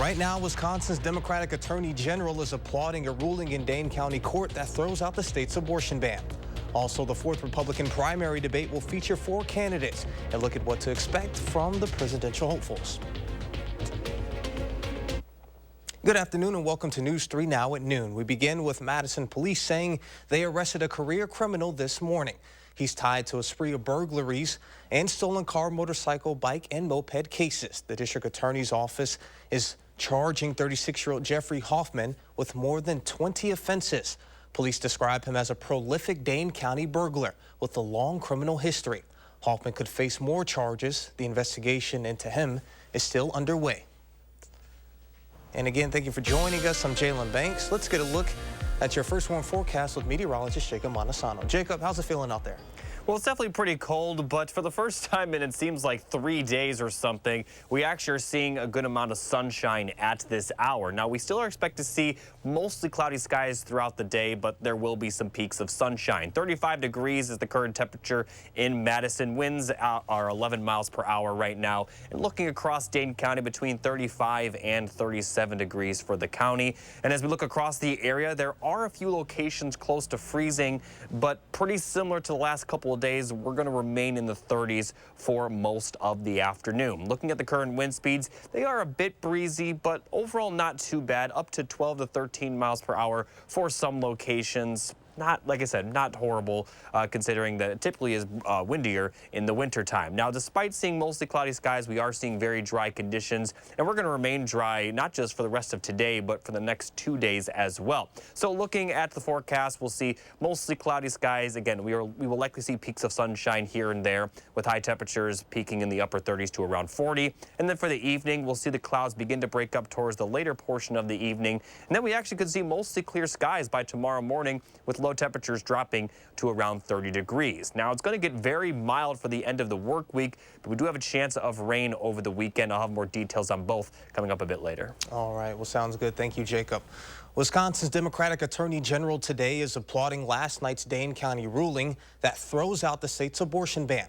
Right now, Wisconsin's Democratic Attorney General is applauding a ruling in Dane County Court that throws out the state's abortion ban. Also, the fourth Republican primary debate will feature 4 candidates and look at what to expect from the presidential hopefuls. Good afternoon and welcome to News 3 Now at noon. We begin with Madison police saying they arrested a career criminal this morning. He's tied to a spree of burglaries and stolen car, motorcycle, bike, and moped cases. The district attorney's office is charging 36-year-old Jeffrey Hoffman with more than 20 offenses. Police describe him as a prolific Dane County burglar with a long criminal history. Hoffman could face more charges. The investigation into him is still underway. And again, thank you for joining us. I'm Jalen Banks. Let's get a look at your first warm forecast with meteorologist Jacob Montesano. Jacob, how's it feeling out there? Well, it's definitely pretty cold, but for the first time in it seems like 3 days or something, we actually are seeing a good amount of sunshine at this hour. Now, we still are expected to see mostly cloudy skies throughout the day, but there will be some peaks of sunshine. 35 degrees is the current temperature in Madison. Winds are 11 miles per hour right now. And looking across Dane County, between 35 and 37 degrees for the county. And as we look across the area, there are a few locations close to freezing, but pretty similar to the last couple of days, we're going to remain in the 30s for most of the afternoon. Looking at the current wind speeds, they are a bit breezy, but overall not too bad, up to 12 to 13 miles per hour for some locations. Not, like I said, not horrible, considering that it typically is windier in the wintertime. Now, despite seeing mostly cloudy skies, we are seeing very dry conditions, and we're going to remain dry not just for the rest of today, but for the next 2 days as well. So looking at the forecast, we'll see mostly cloudy skies. Again, we will likely see peaks of sunshine here and there, with high temperatures peaking in the upper 30s to around 40. And then for the evening, we'll see the clouds begin to break up towards the later portion of the evening. And then we actually could see mostly clear skies by tomorrow morning, with low temperatures dropping to around 30 degrees. Now, it's going to get very mild for the end of the work week, but we do have a chance of rain over the weekend. I'll have more details on both coming up a bit later. All right. Well, sounds good. Thank you, Jacob. Wisconsin's Democratic Attorney General today is applauding last night's Dane County ruling that throws out the state's abortion ban.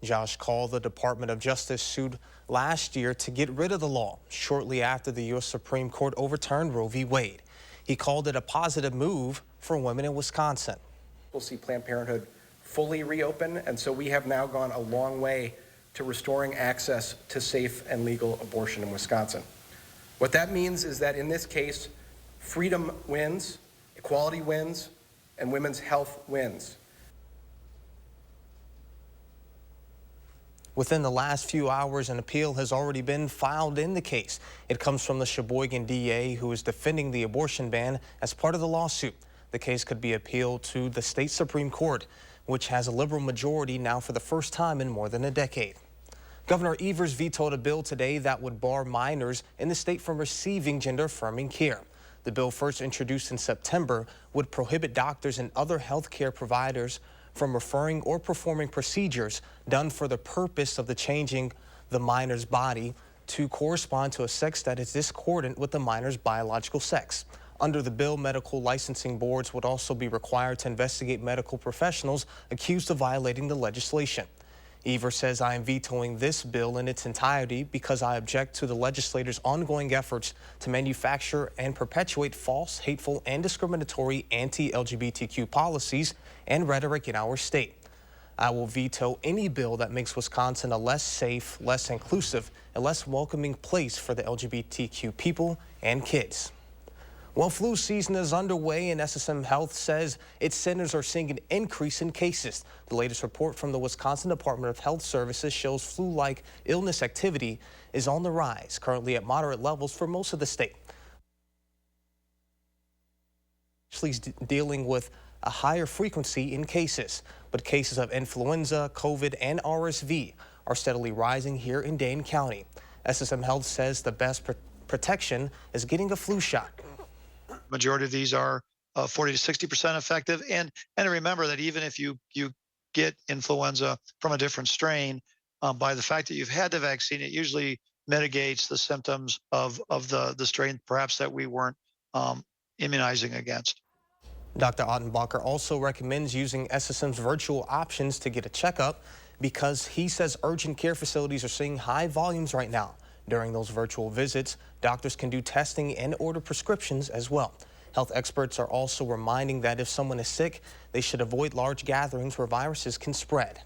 Josh Call, the Department of Justice, sued last year to get rid of the law shortly after the U.S. Supreme Court overturned Roe v. Wade. He called it a positive move for women in Wisconsin. We'll see Planned Parenthood fully reopen, and so we have now gone a long way to restoring access to safe and legal abortion in Wisconsin. What that means is that in this case, freedom wins, equality wins, and women's health wins. Within the last few hours, an appeal has already been filed in the case. It comes from the Sheboygan DA, who is defending the abortion ban as part of the lawsuit. The case could be appealed to the state Supreme Court, which has a liberal majority now for the first time in more than a decade. Governor Evers vetoed a bill today that would bar minors in the state from receiving gender-affirming care. The bill, first introduced in September, would prohibit doctors and other health care providers from referring or performing procedures done for the purpose of changing the minor's body to correspond to a sex that is discordant with the minor's biological sex. Under the bill, medical licensing boards would also be required to investigate medical professionals accused of violating the legislation. Evers says, "I am vetoing this bill in its entirety because I object to the legislators' ongoing efforts to manufacture and perpetuate false, hateful, and discriminatory anti-LGBTQ policies and rhetoric in our state. I will veto any bill that makes Wisconsin a less safe, less inclusive, and less welcoming place for the LGBTQ people and kids." Well, flu season is underway, and SSM Health says its centers are seeing an increase in cases. The latest report from the Wisconsin Department of Health Services shows flu-like illness activity is on the rise, currently at moderate levels for most of the state. Actually dealing with a higher frequency in cases, but cases of influenza, COVID, and RSV are steadily rising here in Dane County. SSM Health says the best protection is getting a flu shot. Majority of these are 40 to 60% effective. And remember that even if you get influenza from a different strain, by the fact that you've had the vaccine, it usually mitigates the symptoms of the strain perhaps that we weren't immunizing against. Dr. Ottenbacher also recommends using SSM's virtual options to get a checkup because he says urgent care facilities are seeing high volumes right now. During those virtual visits, doctors can do testing and order prescriptions as well. Health experts are also reminding that if someone is sick, they should avoid large gatherings where viruses can spread.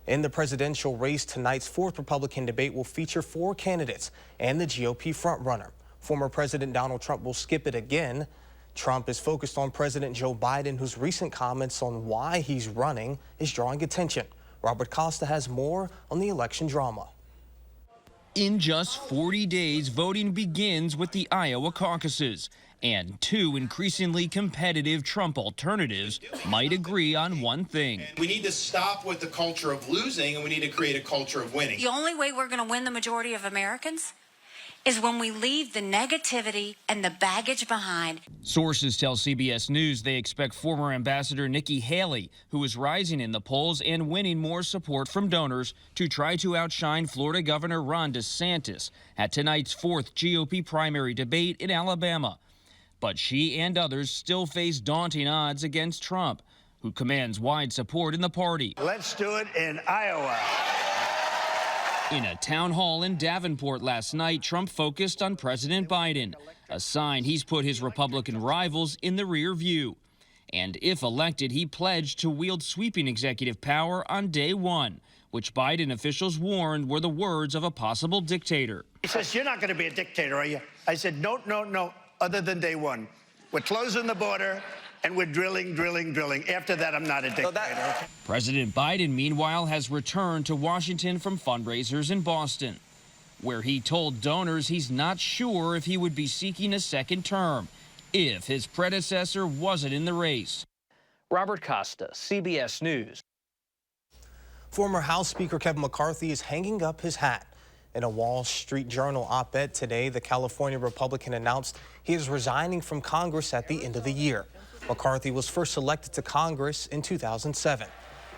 In the presidential race, tonight's fourth Republican debate will feature 4 candidates and the GOP frontrunner. Former President Donald Trump will skip it again. Trump is focused on President Joe Biden, whose recent comments on why he's running is drawing attention. Robert Costa has more on the election drama. In just 40 days, voting begins with the Iowa caucuses, and 2 increasingly competitive Trump alternatives might agree on one thing. We need to stop with the culture of losing, and we need to create a culture of winning. The only way we're going to win the majority of Americans is when we leave the negativity and the baggage behind. Sources tell CBS News they expect former Ambassador Nikki Haley, who is rising in the polls and winning more support from donors, to try to outshine Florida Governor Ron DeSantis at tonight's 4th GOP primary debate in Alabama. But she and others still face daunting odds against Trump, who commands wide support in the party. Let's do it in Iowa. In a town hall in Davenport last night, Trump focused on President Biden, a sign he's put his Republican rivals in the rear view. And if elected, he pledged to wield sweeping executive power on day 1, which Biden officials warned were the words of a possible dictator. He says, "You're not going to be a dictator, are you?" I said, no, other than day 1. We're closing the border, and we're drilling. After that, I'm not a dictator. President Biden, meanwhile, has returned to Washington from fundraisers in Boston, where he told donors he's not sure if he would be seeking a second term if his predecessor wasn't in the race. Robert Costa, CBS News. Former House Speaker Kevin McCarthy is hanging up his hat. In a Wall Street Journal op-ed today, the California Republican announced he is resigning from Congress at the end of the year. McCarthy was first elected to Congress in 2007.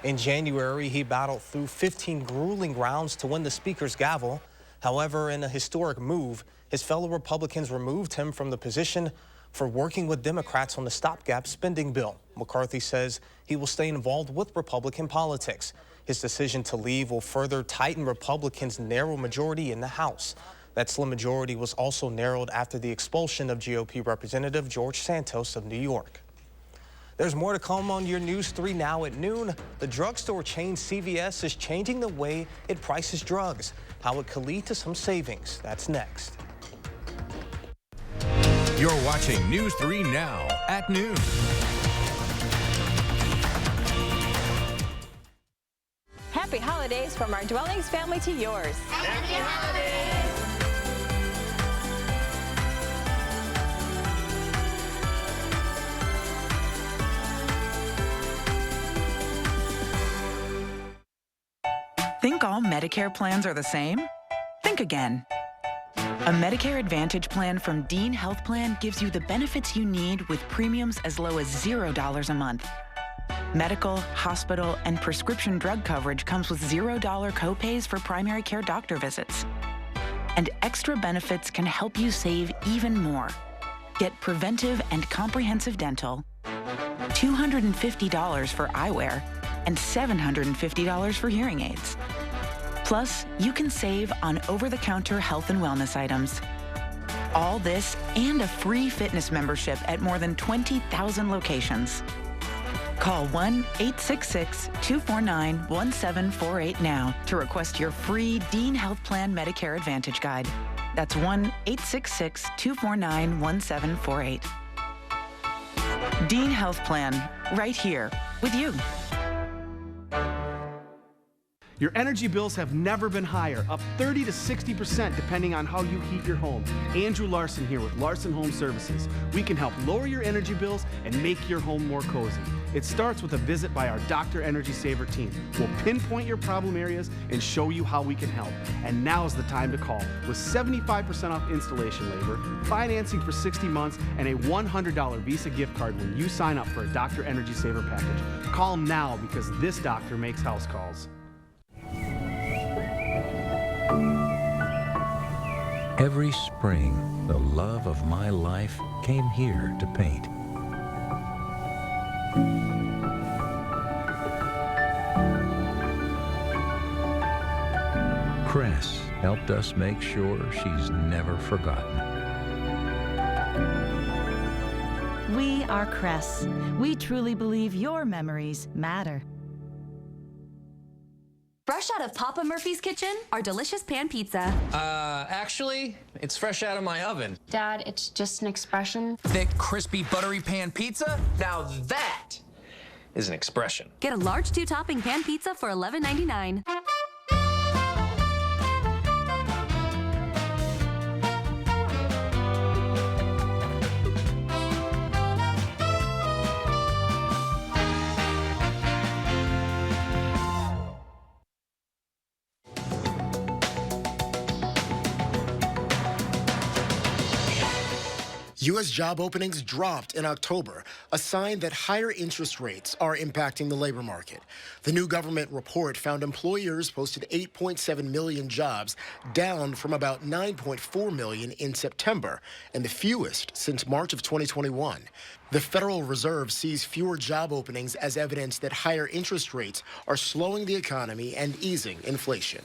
In January, he battled through 15 grueling rounds to win the Speaker's gavel. However, in a historic move, his fellow Republicans removed him from the position for working with Democrats on the stopgap spending bill. McCarthy says he will stay involved with Republican politics. His decision to leave will further tighten Republicans' narrow majority in the House. That slim majority was also narrowed after the expulsion of GOP Representative George Santos of New York. There's more to come on your News 3 Now at noon. The drugstore chain CVS is changing the way it prices drugs, how it could lead to some savings. That's next. You're watching News 3 Now at noon. Happy holidays from our Dwellings family to yours. Happy holidays! Think all Medicare plans are the same? Think again. A Medicare Advantage plan from Dean Health Plan gives you the benefits you need with premiums as low as $0 a month. Medical, hospital, and prescription drug coverage comes with $0 copays for primary care doctor visits. And extra benefits can help you save even more. Get preventive and comprehensive dental, $250 for eyewear, and $750 for hearing aids. Plus, you can save on over-the-counter health and wellness items. All this and a free fitness membership at more than 20,000 locations. Call 1-866-249-1748 now to request your free Dean Health Plan Medicare Advantage Guide. That's 1-866-249-1748. Dean Health Plan, right here with you. Your energy bills have never been higher, up 30 to 60% depending on how you heat your home. Andrew Larson here with Larson Home Services. We can help lower your energy bills and make your home more cozy. It starts with a visit by our Dr. Energy Saver team. We'll pinpoint your problem areas and show you how we can help. And now's the time to call. With 75% off installation labor, financing for 60 months, and a $100 Visa gift card when you sign up for a Dr. Energy Saver package. Call now because this doctor makes house calls. Every spring, the love of my life came here to paint. Cress helped us make sure she's never forgotten. We are Cress. We truly believe your memories matter. Fresh out of Papa Murphy's kitchen, our delicious pan pizza. Actually, it's fresh out of my oven. Dad, it's just an expression. Thick, crispy, buttery pan pizza? Now that is an expression. Get a large 2-topping pan pizza for $11.99. U.S. job openings dropped in October, a sign that higher interest rates are impacting the labor market. The new government report found employers posted 8.7 million jobs, down from about 9.4 million in September, and the fewest since March of 2021. The Federal Reserve sees fewer job openings as evidence that higher interest rates are slowing the economy and easing inflation.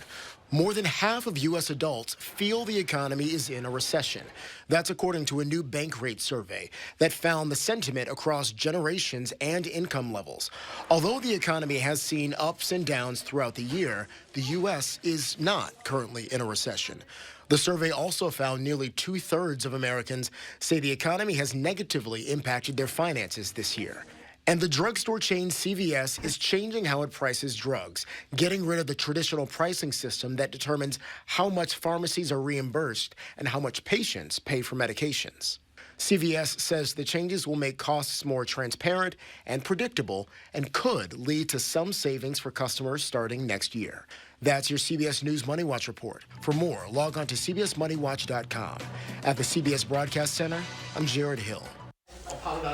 More than half of U.S. adults feel the economy is in a recession. That's according to a new bank rate survey that found the sentiment across generations and income levels. Although the economy has seen ups and downs throughout the year, the U.S. is not currently in a recession. The survey also found nearly 2/3 of Americans say the economy has negatively impacted their finances this year. And the drugstore chain CVS is changing how it prices drugs, getting rid of the traditional pricing system that determines how much pharmacies are reimbursed and how much patients pay for medications. CVS says the changes will make costs more transparent and predictable and could lead to some savings for customers starting next year. That's your CBS News Money Watch report. For more, log on to cbsmoneywatch.com. At the CBS Broadcast Center, I'm Jared Hill.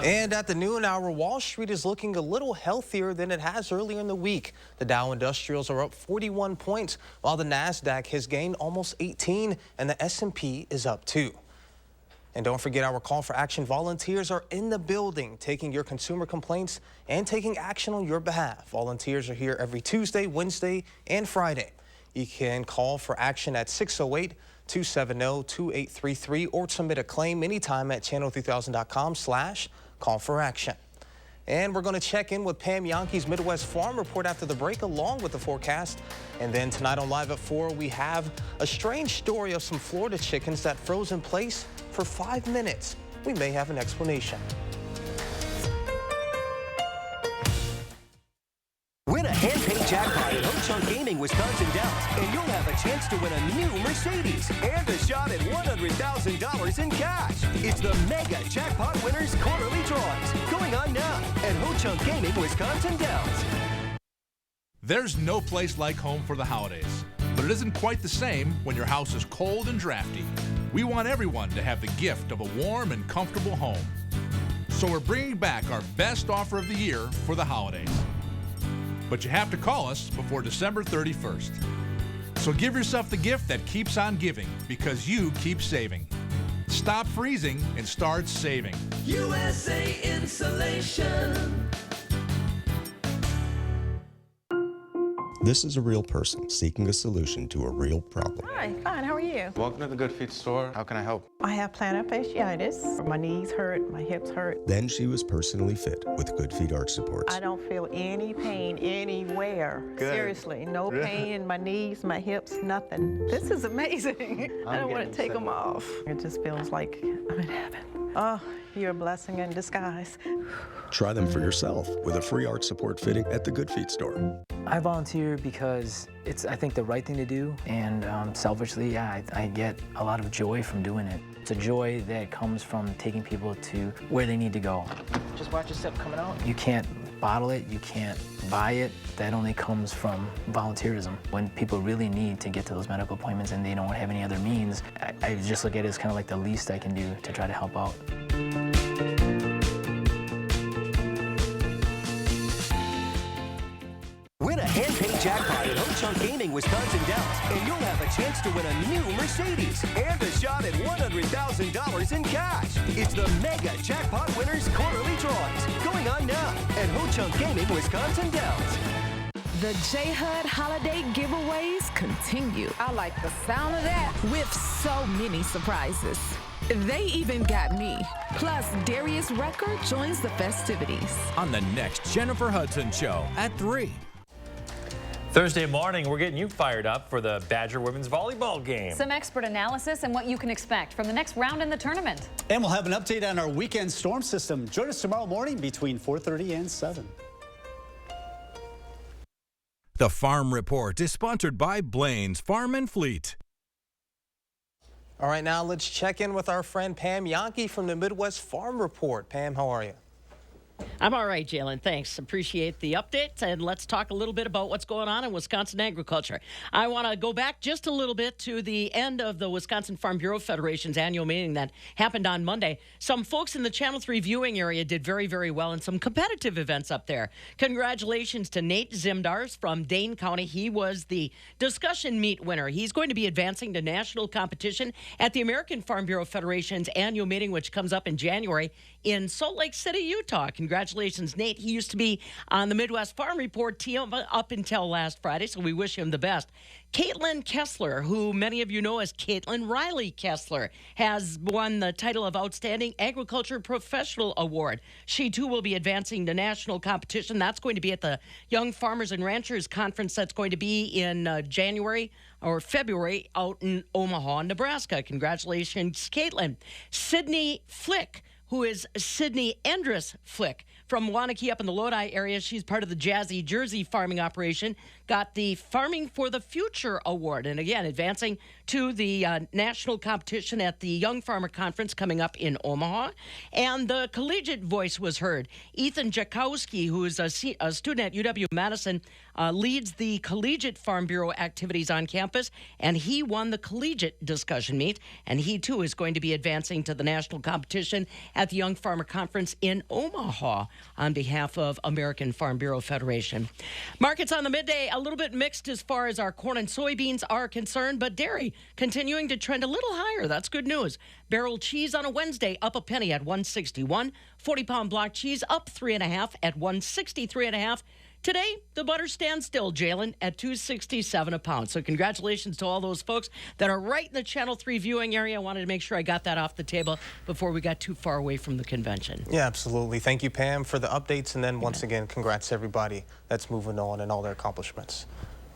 And at the noon hour, Wall Street is looking a little healthier than it has earlier in the week. The Dow Industrials are up 41 points, while the NASDAQ has gained almost 18, and the S&P is up 2. And don't forget, our call for action volunteers are in the building, taking your consumer complaints and taking action on your behalf. Volunteers are here every Tuesday, Wednesday, and Friday. You can call for action at 608-270-2833 or submit a claim anytime at channel3000.com/call-for-action. And we're going to check in with Pam Yonke's Midwest Farm Report after the break, along with the forecast. And then tonight on Live at 4, we have a strange story of some Florida chickens that froze in place for 5 minutes. We may have an explanation. Win a hand-paid jackpot at Ho-Chunk Gaming Wisconsin Dells, and you'll have a chance to win a new Mercedes and a shot at $100,000 in cash. It's the Mega Jackpot Winners Quarterly Drawings, going on now at Ho-Chunk Gaming Wisconsin Dells. There's no place like home for the holidays, but it isn't quite the same when your house is cold and drafty. We want everyone to have the gift of a warm and comfortable home. So we're bringing back our best offer of the year for the holidays. But you have to call us before December 31st. So give yourself the gift that keeps on giving, because you keep saving. Stop freezing and start saving. USA Insulation. This is a real person seeking a solution to a real problem. Hi, fine, how are you? Welcome to the Good Feet store. How can I help? I have plantar fasciitis. My knees hurt, my hips hurt. Then she was personally fit with Good Feet arch supports. I don't feel any pain anywhere. Good. Seriously, no pain in my knees, my hips, nothing. This is amazing. I don't want to take them off. It just feels like I'm in heaven. Oh, you're a blessing in disguise. Try them for yourself with a free arch support fitting at the Good Feet store. I volunteer because it's, I think, the right thing to do, and selfishly, yeah, I get a lot of joy from doing it. It's a joy that comes from taking people to where they need to go. Just watch your step coming out. You can't bottle it, you can't buy it. That only comes from volunteerism. When people really need to get to those medical appointments and they don't have any other means, I just look at it as kind of like the least I can do to try to help out. Win a hand-paid jackpot at Ho-Chunk Gaming Wisconsin Dells, and you'll have a chance to win a new Mercedes and a shot at $100,000 in cash. It's the Mega Jackpot Winners Quarterly Drawings, going on now at Ho-Chunk Gaming Wisconsin Dells. The J-HUD holiday giveaways continue. I like the sound of that. With so many surprises. They even got me. Plus, Darius Rucker joins the festivities. On the next Jennifer Hudson Show at 3. Thursday morning, we're getting you fired up for the Badger women's volleyball game. Some expert analysis and what you can expect from the next round in the tournament. And we'll have an update on our weekend storm system. Join us tomorrow morning between 4:30 and 7. The Farm Report is sponsored by Blaine's Farm and Fleet. All right, now let's check in with our friend Pam Yankee from the Midwest Farm Report. Pam, how are you? I'm all right, Jalen. Thanks. Appreciate the update. And let's talk a little bit about what's going on in Wisconsin agriculture. I want to go back just a little bit to the end of the Wisconsin Farm Bureau Federation's annual meeting that happened on Monday. Some folks in the Channel 3 viewing area did very, very well in some competitive events up there. Congratulations to Nate Zimdars from Dane County. He was the discussion meet winner. He's going to be advancing to national competition at the American Farm Bureau Federation's annual meeting, which comes up in January in Salt Lake City, Utah. Congratulations, Nate. He used to be on the Midwest Farm Report team up until last Friday, so we wish him the best. Caitlin Kessler, who many of you know as Caitlin Riley Kessler, has won the title of Outstanding Agriculture Professional Award. She, too, will be advancing to national competition. That's going to be at the Young Farmers and Ranchers Conference that's going to be in January or February out in Omaha, Nebraska. Congratulations, Caitlin. Sydney Flick, who is Sydney Endress Flick from Wanakee up in the Lodi area. She's part of the Jazzy Jersey farming operation, got the Farming for the Future Award. And again, advancing to the national competition at the Young Farmer Conference coming up in Omaha. And the collegiate voice was heard. Ethan Jakowski, who is a student at UW-Madison, leads the collegiate Farm Bureau activities on campus, and he won the collegiate discussion meet, and he too is going to be advancing to the national competition at the Young Farmer Conference in Omaha on behalf of American Farm Bureau Federation. Markets on the midday, a little bit mixed as far as our corn and soybeans are concerned, but dairy continuing to trend a little higher. That's good news. Barrel cheese on a Wednesday up a penny at $1.61. 40-pound block cheese up 3.5 at $1.63.5. Today, the butter stands still, Jalen, at $2.67 a pound. So congratulations to all those folks that are right in the Channel 3 viewing area. I wanted to make sure I got that off the table before we got too far away from the convention. Yeah, absolutely. Thank you, Pam, for the updates. And then once again, congrats to everybody that's moving on and all their accomplishments.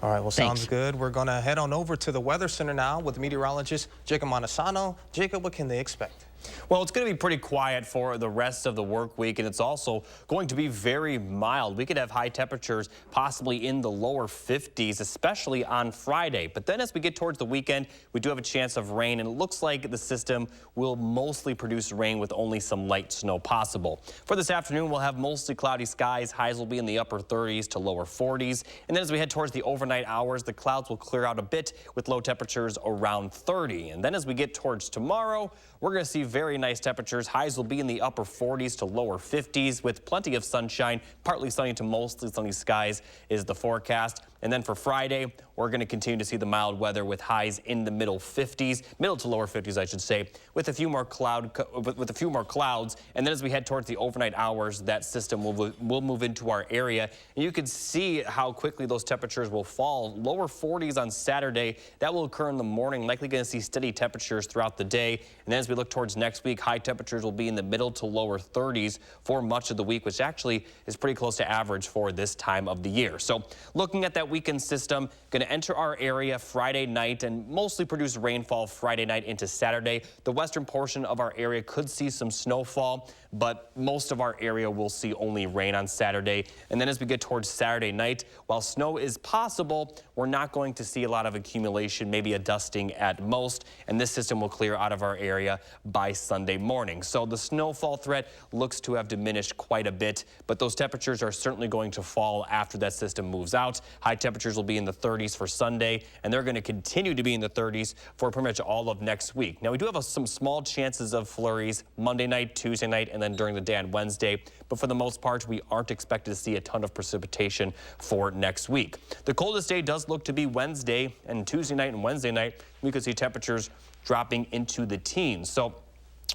All right, well, sounds good. We're going to head on over to the Weather Center now with meteorologist Jacob Montesano. Jacob, what can they expect? Well, it's going to be pretty quiet for the rest of the work week, and it's also going to be very mild. We could have high temperatures possibly in the lower 50s, especially on Friday. But then as we get towards the weekend, we do have a chance of rain, and it looks like the system will mostly produce rain with only some light snow possible. For this afternoon, we'll have mostly cloudy skies. Highs will be in the upper 30s to lower 40s. And then as we head towards the overnight hours, the clouds will clear out a bit with low temperatures around 30. And then as we get towards tomorrow, we're going to see very nice temperatures. Highs will be in the upper 40s to lower 50s with plenty of sunshine. Partly sunny to mostly sunny skies is the forecast. And then for Friday, we're going to continue to see the mild weather with highs in the middle 50s, middle to lower 50s, I should say, with a few more clouds. And then as we head towards the overnight hours, that system will move into our area. And you can see how quickly those temperatures will fall. Lower 40s on Saturday. That will occur in the morning. Likely going to see steady temperatures throughout the day. And then as we look towards next week, high temperatures will be in the middle to lower 30s for much of the week, which actually is pretty close to average for this time of the year. So looking at that weekend system, going to enter our area Friday night and mostly produce rainfall Friday night into Saturday. The western portion of our area could see some snowfall, but most of our area will see only rain on Saturday. And then as we get towards Saturday night, while snow is possible, we're not going to see a lot of accumulation, maybe a dusting at most, and this system will clear out of our area by Sunday morning. So the snowfall threat looks to have diminished quite a bit, but those temperatures are certainly going to fall after that system moves out. High temperatures will be in the 30s for Sunday, and they're going to continue to be in the 30s for pretty much all of next week. Now, we do have some small chances of flurries Monday night, Tuesday night, and then during the day on Wednesday, but for the most part, we aren't expected to see a ton of precipitation for next week. The coldest day does look to be Wednesday, and Tuesday night and Wednesday night, we could see temperatures dropping into the teens. So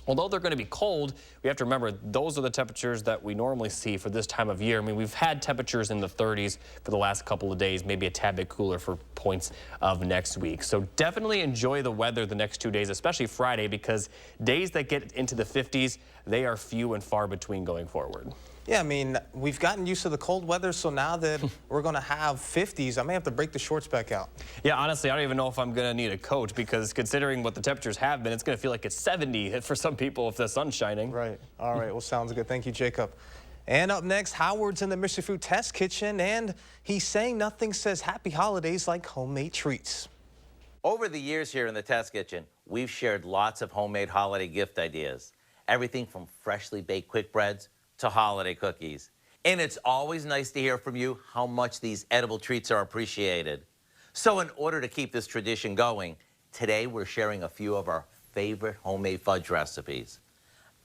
Although they're going to be cold, we have to remember those are the temperatures that we normally see for this time of year. I mean, we've had temperatures in the 30s for the last couple of days, maybe a tad bit cooler for points of next week. So definitely enjoy the weather the next 2 days, especially Friday, because days that get into the 50s, they are few and far between going forward. Yeah, I mean, we've gotten used to the cold weather, so now that we're going to have 50s, I may have to break the shorts back out. Yeah, honestly, I don't even know if I'm going to need a coat, because considering what the temperatures have been, it's going to feel like it's 70 for some people if the sun's shining. Right. All right. Well, sounds good. Thank you, Jacob. And up next, Howard's in the Mr. Food Test Kitchen, and he's saying nothing says happy holidays like homemade treats. Over the years here in the Test Kitchen, we've shared lots of homemade holiday gift ideas. Everything from freshly baked quick breads to holiday cookies. And it's always nice to hear from you how much these edible treats are appreciated. So in order to keep this tradition going, today we're sharing a few of our favorite homemade fudge recipes.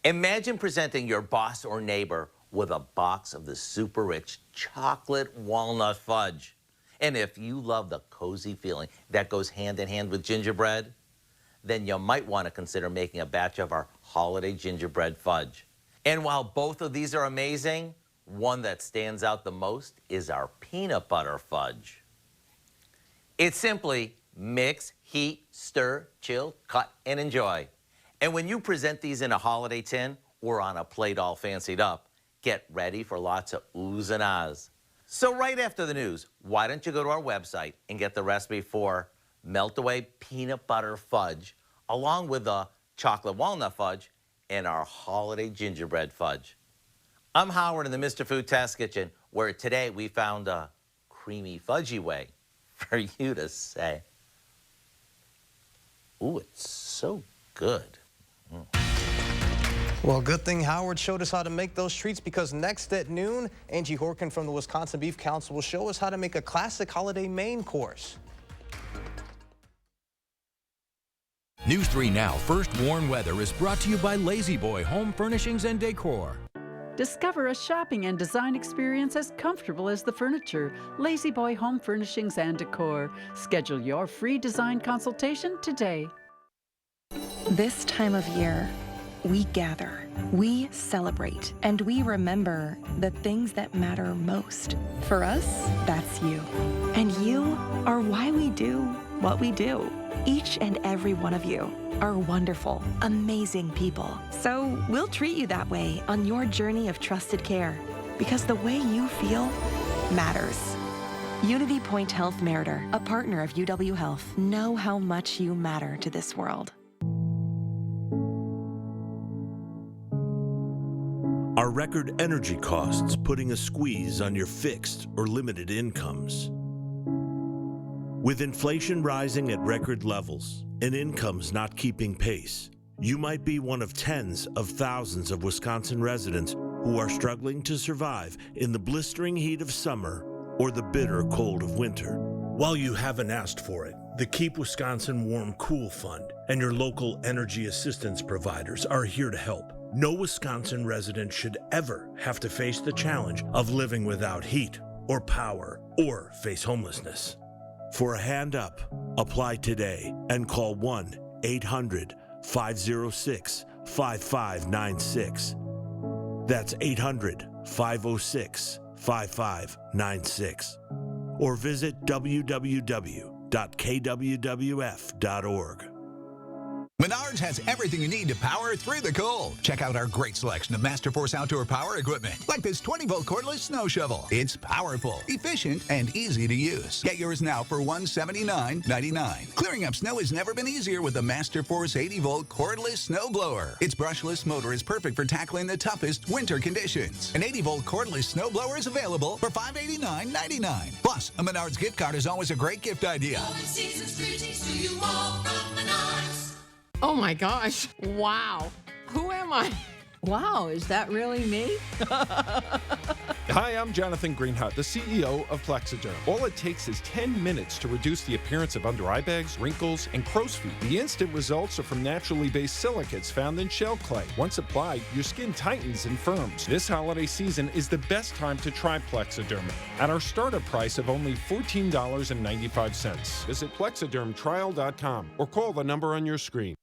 Imagine presenting your boss or neighbor with a box of the super rich chocolate walnut fudge. And if you love the cozy feeling that goes hand in hand with gingerbread, then you might want to consider making a batch of our holiday gingerbread fudge. And while both of these are amazing, one that stands out the most is our peanut butter fudge. It's simply mix, heat, stir, chill, cut, and enjoy. And when you present these in a holiday tin or on a plate all fancied up, get ready for lots of oohs and ahs. So right after the news, why don't you go to our website and get the recipe for melt-away peanut butter fudge, along with the chocolate walnut fudge and our holiday gingerbread fudge. I'm Howard in the Mr. Food Test Kitchen, where today we found a creamy, fudgy way for you to say, ooh, it's so good. Well, good thing Howard showed us how to make those treats, because next at noon, Angie Horkin from the Wisconsin Beef Council will show us how to make a classic holiday main course. News 3 Now First Warn Weather is brought to you by Lazy Boy Home Furnishings and Decor. Discover a shopping and design experience as comfortable as the furniture. Lazy Boy Home Furnishings and Decor. Schedule your free design consultation today. This time of year, we gather, we celebrate, and we remember the things that matter most. For us, that's you. And you are why we do what we do. Each and every one of you are wonderful, amazing people. So we'll treat you that way on your journey of trusted care, because the way you feel matters. Unity Point Health Meritor, a partner of UW Health. Know how much you matter to this world. Are record energy costs putting a squeeze on your fixed or limited incomes? With inflation rising at record levels and incomes not keeping pace, you might be one of tens of thousands of Wisconsin residents who are struggling to survive in the blistering heat of summer or the bitter cold of winter. While you haven't asked for it, the Keep Wisconsin Warm Cool Fund and your local energy assistance providers are here to help. No Wisconsin resident should ever have to face the challenge of living without heat or power or face homelessness. For a hand up, apply today and call 1-800-506-5596. That's 800-506-5596. Or visit www.kwwf.org. Menards has everything you need to power through the cold. Check out our great selection of Masterforce outdoor power equipment, like this 20-volt cordless snow shovel. It's powerful, efficient, and easy to use. Get yours now for $179.99. Clearing up snow has never been easier with the Masterforce 80-volt cordless snow blower. Its brushless motor is perfect for tackling the toughest winter conditions. An 80-volt cordless snow blower is available for $589.99. Plus, a Menards gift card is always a great gift idea. Oh my gosh. Wow. Who am I? Wow, is that really me? Hi, I'm Jonathan Greenhut, the CEO of Plexiderm. All it takes is 10 minutes to reduce the appearance of under eye bags, wrinkles, and crow's feet. The instant results are from naturally based silicates found in shell clay. Once applied, your skin tightens and firms. This holiday season is the best time to try Plexiderm at our startup price of only $14.95. Visit plexidermtrial.com or call the number on your screen.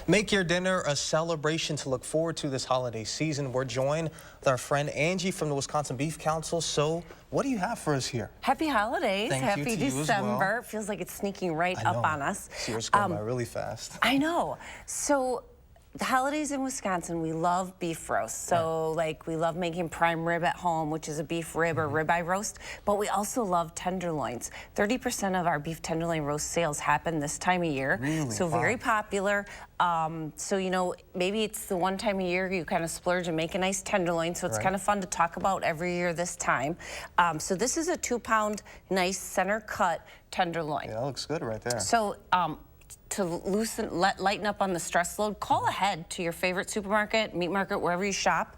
Make your dinner a celebration to look forward to this holiday season. We're joined with our friend Angie from the Wisconsin Beef Council. So what do you have for us here? Happy holidays. Thank you Happy to you as December. well. Feels like it's sneaking right up on us. This year's going by really fast. I know. So the holidays in Wisconsin, we love beef roast. So like we love making prime rib at home, which is a beef rib or ribeye roast, but we also love tenderloins. 30% of our beef tenderloin roast sales happen this time of year. Really? So very popular. So, you know, maybe it's the one time a year you kind of splurge and make a nice tenderloin. So it's kind of fun to talk about every year this time. So this is a 2-pound nice center cut tenderloin. Yeah, that looks good right there. So, to lighten up on the stress load, call ahead to your favorite supermarket, meat market, wherever you shop.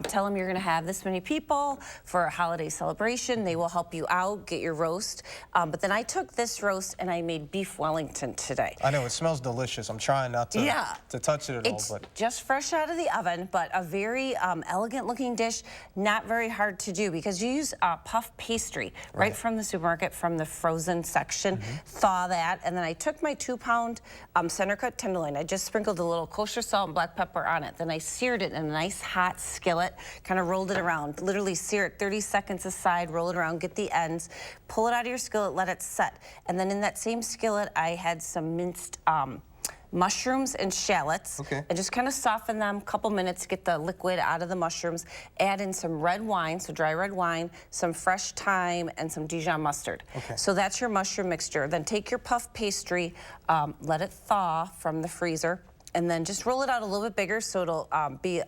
Tell them you're going to have this many people for a holiday celebration. They will help you out, get your roast. But then I took this roast and I made beef Wellington today. I know, it smells delicious. I'm trying not to, to touch it at all. It's but just fresh out of the oven, but a very elegant looking dish, not very hard to do because you use puff pastry right from the supermarket, from the frozen section. Thaw that, and then I took my 2-pound center cut tenderloin. I just sprinkled a little kosher salt and black pepper on it. Then I seared it in a nice hot skillet, kind of rolled it around, literally sear it 30 seconds aside, roll it around, get the ends, pull it out of your skillet, let it set. And then in that same skillet, I had some minced mushrooms and shallots, and just kind of soften them a couple minutes, get the liquid out of the mushrooms, add in some red wine, so dry red wine, some fresh thyme, and some Dijon mustard. So that's your mushroom mixture. Then take your puff pastry, let it thaw from the freezer, and then just roll it out a little bit bigger so it'll be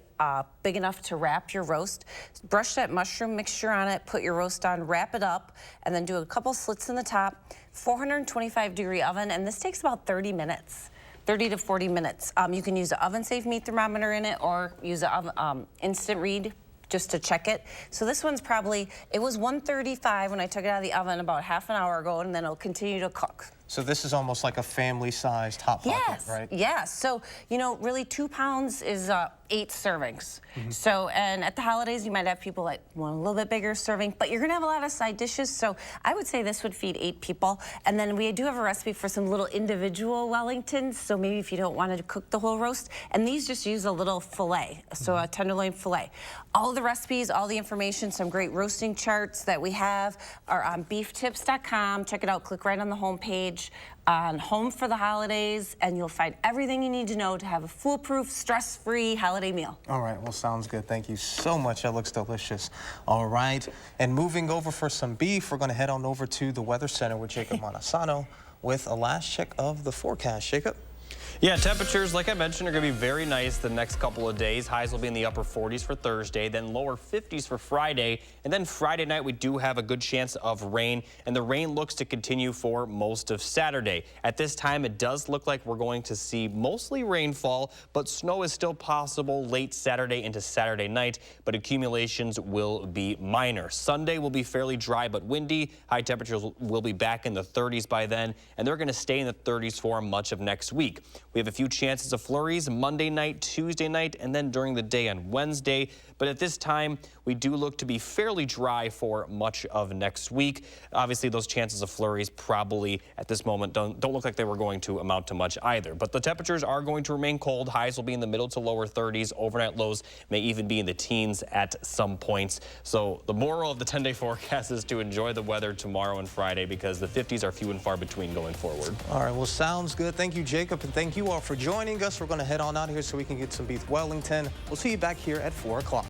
big enough to wrap your roast. Brush that mushroom mixture on it, put your roast on, wrap it up, and then do a couple slits in the top, 425-degree oven, and this takes about 30 minutes. 30 to 40 minutes. You can use an oven-safe meat thermometer in it or use an instant read just to check it. So this one's probably, it was 135 when I took it out of the oven about half an hour ago, and then it'll continue to cook. So this is almost like a family-sized Hot Pocket, right? Yes. So, you know, really 2 pounds is 8 servings. So, and at the holidays, you might have people that want a little bit bigger serving, but you're gonna have a lot of side dishes. So I would say this would feed 8 people. And then we do have a recipe for some little individual Wellingtons. So maybe if you don't want to cook the whole roast, and these just use a little fillet, so a tenderloin fillet. All the recipes, all the information, some great roasting charts that we have are on beeftips.com. Check it out, click right on the home page. On Home for the Holidays, and you'll find everything you need to know to have a foolproof, stress-free holiday meal. All right, well, sounds good. Thank you so much. That looks delicious. All right, and moving over for some beef, we're going to head on over to the Weather Center with Jacob Montesano with a last check of the forecast. Jacob? Yeah, temperatures, like I mentioned, are going to be very nice the next couple of days. Highs will be in the upper 40s for Thursday, then lower 50s for Friday. And then Friday night, we do have a good chance of rain, and the rain looks to continue for most of Saturday. At this time, it does look like we're going to see mostly rainfall, but snow is still possible late Saturday into Saturday night, but accumulations will be minor. Sunday will be fairly dry but windy. High temperatures will be back in the 30s by then, and they're going to stay in the 30s for much of next week. We have a few chances of flurries Monday night, Tuesday night, and then during the day on Wednesday. But at this time, we do look to be fairly dry for much of next week. Obviously, those chances of flurries probably at this moment don't look like they were going to amount to much either. But the temperatures are going to remain cold. Highs will be in the middle to lower 30s. Overnight lows may even be in the teens at some points. So the moral of the 10-day forecast is to enjoy the weather tomorrow and Friday because the 50s are few and far between going forward. All right, well, sounds good. Thank you, Jacob, and thank you all for joining us. We're going to head on out here so we can get some beef Wellington. We'll see you back here at 4 o'clock.